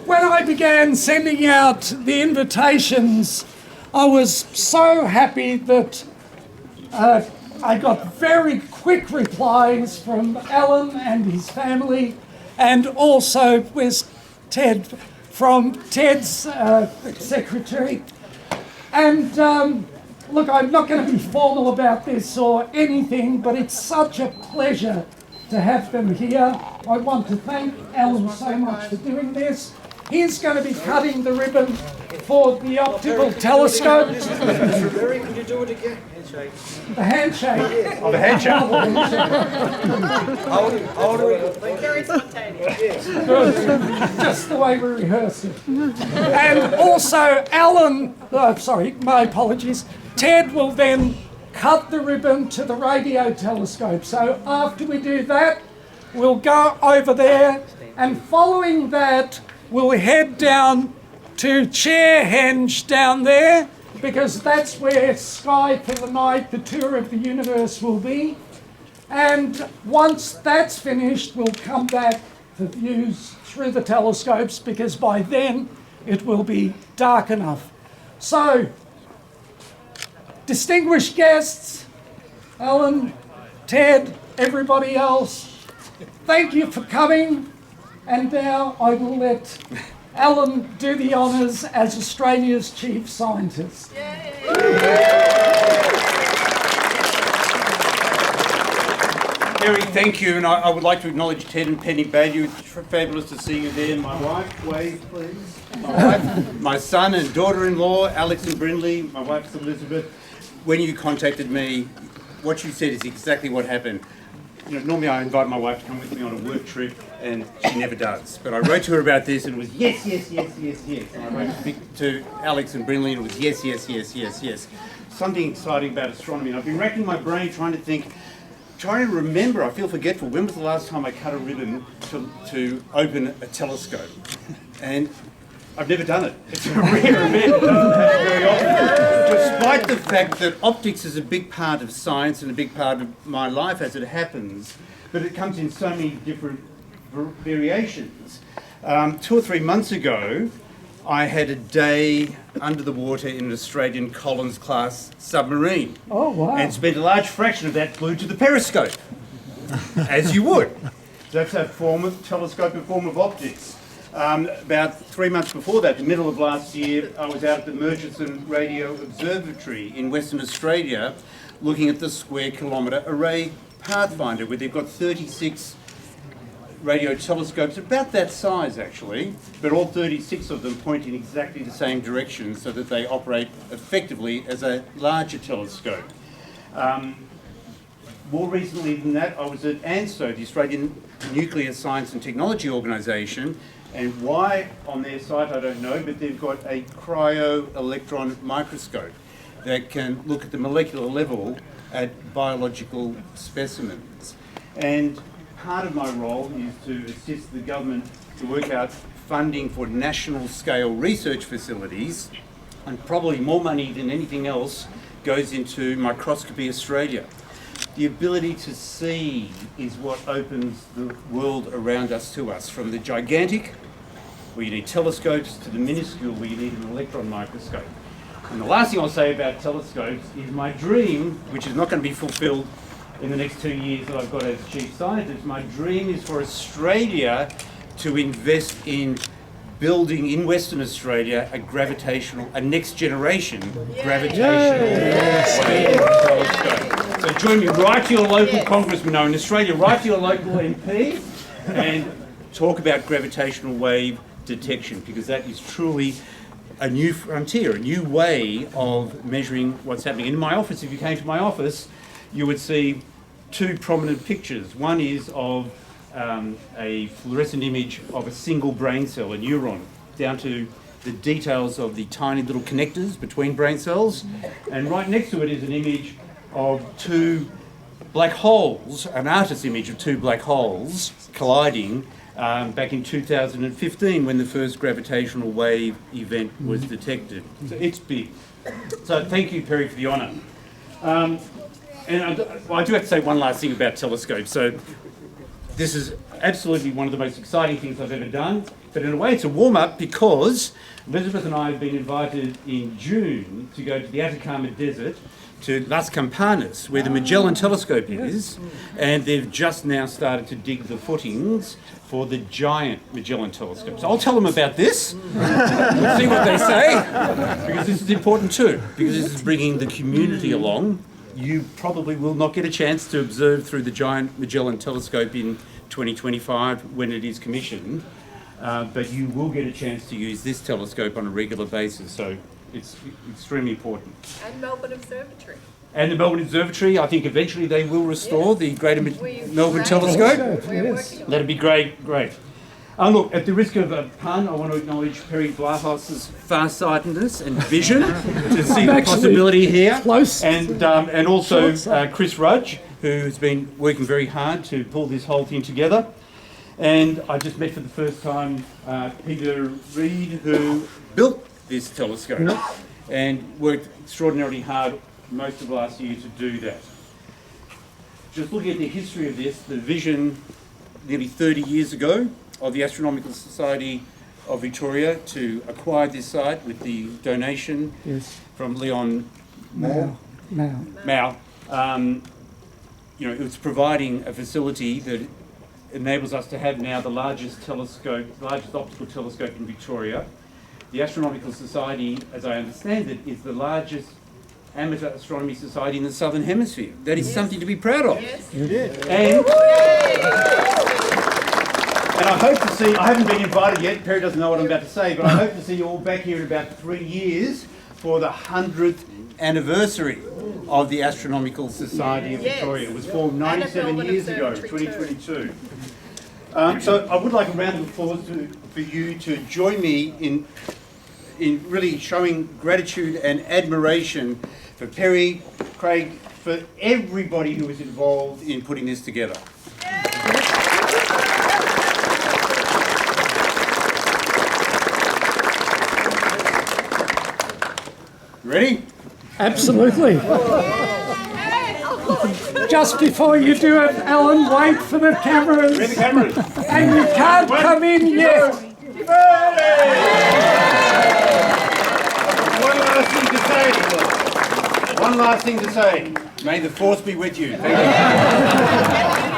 When I began sending out the invitations, I was so happy that I got very quick replies from Alan and his family, and also with Ted from Ted's secretary. And look, I'm not going to be formal about this or anything, but it's such a pleasure to have them here. I want to thank Alan so much for doing this. He's going to be cutting the ribbon for the optical telescope. Can you do it again? Handshake. The handshake. Oh, the handshake. Very spontaneous. Just the way we rehearsed it. And also Alan, my apologies, Ted will then cut the ribbon to the radio telescope. So after we do that, we'll go over there, and following that, we'll head down to Chairhenge down there, because that's where Sky for the Night, the tour of the universe, will be. And once that's finished, we'll come back for views through the telescopes, because by then it will be dark enough. So, distinguished guests, Alan, Ted, everybody else, thank you for coming. And now I will let Alan do the honours as Australia's Chief Scientist. Kerry, thank you, and I would like to acknowledge Ted and Penny Bailey. It's fabulous to see you there. My wife, wave please. My wife, my son and daughter-in-law, Alex and Brindley, my wife's Elizabeth. When you contacted me, what you said is exactly what happened. You know, normally I invite my wife to come with me on a work trip, and she never does. But I wrote to her about this, and it was yes, yes, yes, yes, yes. And I wrote to Alex and Brindley, and it was yes, yes, yes, yes, yes. Something exciting about astronomy. And I've been racking my brain trying to remember. I feel forgetful. When was the last time I cut a ribbon to open a telescope? And I've never done it. It's a rare event. It doesn't happen very often. Despite the fact that optics is a big part of science and a big part of my life as it happens, but it comes in so many different variations. 2 or 3 months ago, I had a day under the water in an Australian Collins-class submarine. Oh, wow. And spent a large fraction of that glued to the periscope, as you would. That's a form of telescope, a form of optics. About 3 months before that, the middle of last year, I was out at the Murchison Radio Observatory in Western Australia looking at the Square Kilometre Array Pathfinder, where they've got 36 radio telescopes, about that size actually, but all 36 of them point in exactly the same direction so that they operate effectively as a larger telescope. More recently than that, I was at ANSTO, the Australian Nuclear Science and Technology Organisation, and why on their site I don't know, but they've got a cryo-electron microscope that can look at the molecular level at biological specimens. And part of my role is to assist the government to work out funding for national scale research facilities, and probably more money than anything else goes into Microscopy Australia. The ability to see is what opens the world around us to us, from the gigantic, where you need telescopes, to the minuscule, where you need an electron microscope. And the last thing I'll say about telescopes is my dream, which is not going to be fulfilled in the next 2 years that I've got as Chief Scientist, my dream is for Australia to invest in building in Western Australia a next generation gravitational wave telescope. So join me, write to your local congressman, no, in Australia, write to your local MP and talk about gravitational wave detection, because that is truly a new frontier, a new way of measuring what's happening. In my office, if you came to my office, you would see two prominent pictures. One is of a fluorescent image of a single brain cell, a neuron, down to the details of the tiny little connectors between brain cells. And right next to it is an image of two black holes, an artist's image of two black holes colliding back in 2015 when the first gravitational wave event was detected. So it's big. So thank you, Perry, for the honour. And I do have to say one last thing about telescopes. So this is absolutely one of the most exciting things I've ever done. But in a way, it's a warm-up because Elizabeth and I have been invited in June to go to the Atacama Desert to Las Campanas, where the Magellan Telescope is, and they've just now started to dig the footings for the giant Magellan Telescope. So I'll tell them about this, we'll see what they say, because this is important too, because this is bringing the community along. You probably will not get a chance to observe through the giant Magellan Telescope in 2025 when it is commissioned, but you will get a chance to use this telescope on a regular basis, so it's extremely important. And Melbourne Observatory. And the Melbourne Observatory, I think eventually they will restore the Greater Melbourne Great. Telescope. We're Yes. working on That'd be great, great. Look, at the risk of a pun, I want to acknowledge Perry Blahos's farsightedness and vision to see the actually possibility here. close. And also Chris Rudge, who's been working very hard to pull this whole thing together. And I just met for the first time Peter Reid, who built this telescope and worked extraordinarily hard most of last year to do that. Just looking at the history of this, the vision nearly 30 years ago of the Astronomical Society of Victoria to acquire this site with the donation from Leon Moore. Mao. It's providing a facility that enables us to have now the largest optical telescope in Victoria. The Astronomical Society, as I understand it, is the largest amateur astronomy society in the Southern Hemisphere. That is something to be proud of. Yes. And I hope to see, I haven't been invited yet, Perry doesn't know what I'm about to say, but I hope to see you all back here in about 3 years for the 100th anniversary of the Astronomical Society of Victoria. It was formed 97 years ago, 2022. So I would like a round of applause for you to join me in really showing gratitude and admiration for Perry, Craig, for everybody who was involved in putting this together. Ready? Absolutely. Just before you do it, Alan, wait for the cameras. Where are the cameras? And you can't come in yet. One last thing to say. May the force be with you. Thank you.